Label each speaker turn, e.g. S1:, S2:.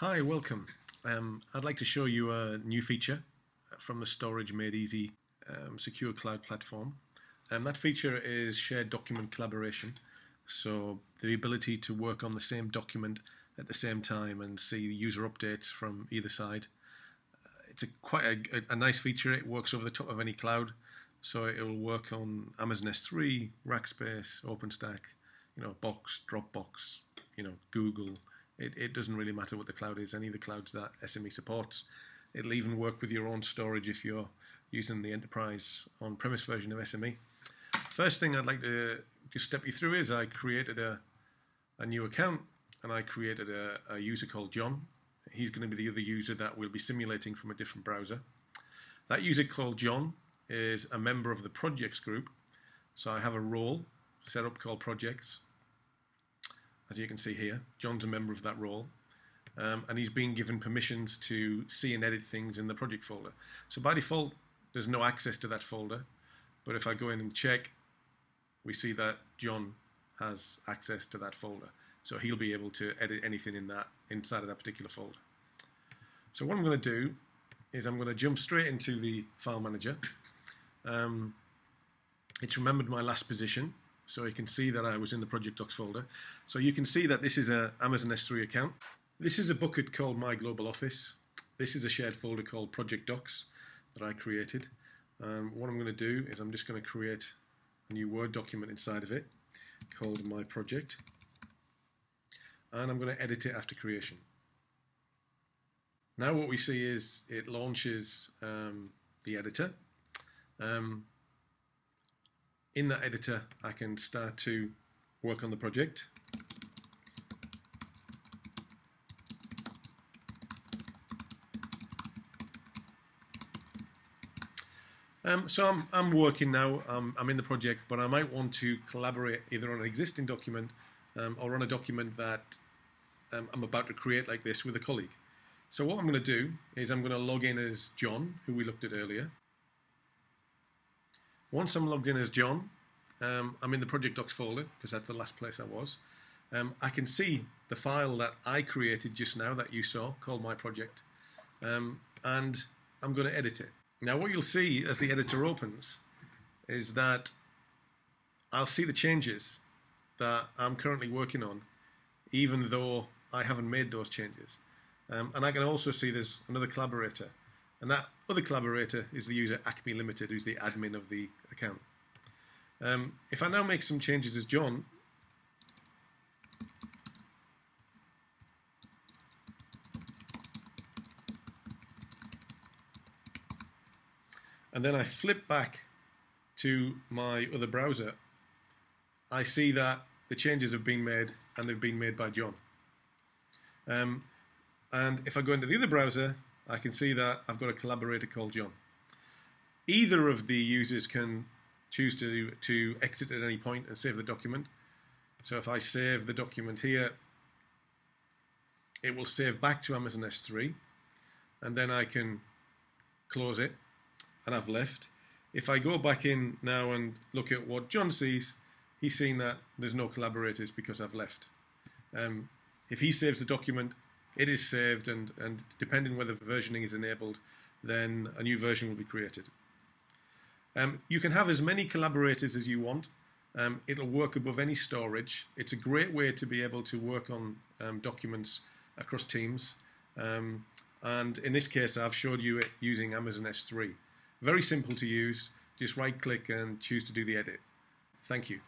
S1: Hi, welcome. I'd like to show you a new feature from the Storage Made Easy secure cloud platform. That feature is shared document collaboration, so the ability to work on the same document at the same time and see the user updates from either side. It's quite a nice feature. It works over the top of any cloud, so it will work on Amazon S3, Rackspace, OpenStack, Box, Dropbox, Google. It doesn't really matter what the cloud is, any of the clouds that SME supports. It'll even work with your own storage if you're using the enterprise on-premise version of SME. First thing I'd like to just step you through is I created a new account, and I created a user called John. He's going to be the other user that we'll be simulating from a different browser. That user called John is a member of the projects group, so I have a role set up called projects. As you can see here, John's a member of that role, and he's been given permissions to see and edit things in the project folder. So by default, there's no access to that folder, but if I go in and check, we see that John has access to that folder. So he'll be able to edit anything inside of that particular folder. So what I'm going to do is I'm going to jump straight into the file manager. It's remembered my last position, so you can see that I was in the project docs folder. So you can see that this is an Amazon S3 account. This is a bucket called My Global Office. This is a shared folder called Project Docs that I created. What I'm going to do is I'm just going to create a new Word document inside of it called My Project. And I'm going to edit it after creation. Now what we see is it launches the editor. In that editor, I can start to work on the project. So I'm working now, I'm in the project, but I might want to collaborate either on an existing document or on a document that I'm about to create like this with a colleague. So what I'm going to do is I'm going to log in as John, who we looked at earlier. Once I'm logged in as John, I'm in the project docs folder because that's the last place I was. I can see the file that I created just now that you saw called My Project, and I'm going to edit it. Now what you'll see as the editor opens is that I'll see the changes that I'm currently working on, even though I haven't made those changes. And I can also see there's another collaborator, and that other collaborator is the user Acme Limited, who's the admin of the account. If I now make some changes as John, and then I flip back to my other browser, I see that the changes have been made, and they've been made by John. And if I go into the other browser, I can see that I've got a collaborator called John. Either of the users can choose to exit at any point and save the document. So if I save the document here, it will save back to Amazon S3, and then I can close it, and I've left. If I go back in now and look at what John sees, he's seen that there's no collaborators because I've left. If he saves the document, it is saved, and depending whether versioning is enabled, then a new version will be created. You can have as many collaborators as you want. It'll work above any storage. It's a great way to be able to work on documents across teams. And in this case, I've showed you it using Amazon S3. Very simple to use. Just right-click and choose to do the edit. Thank you.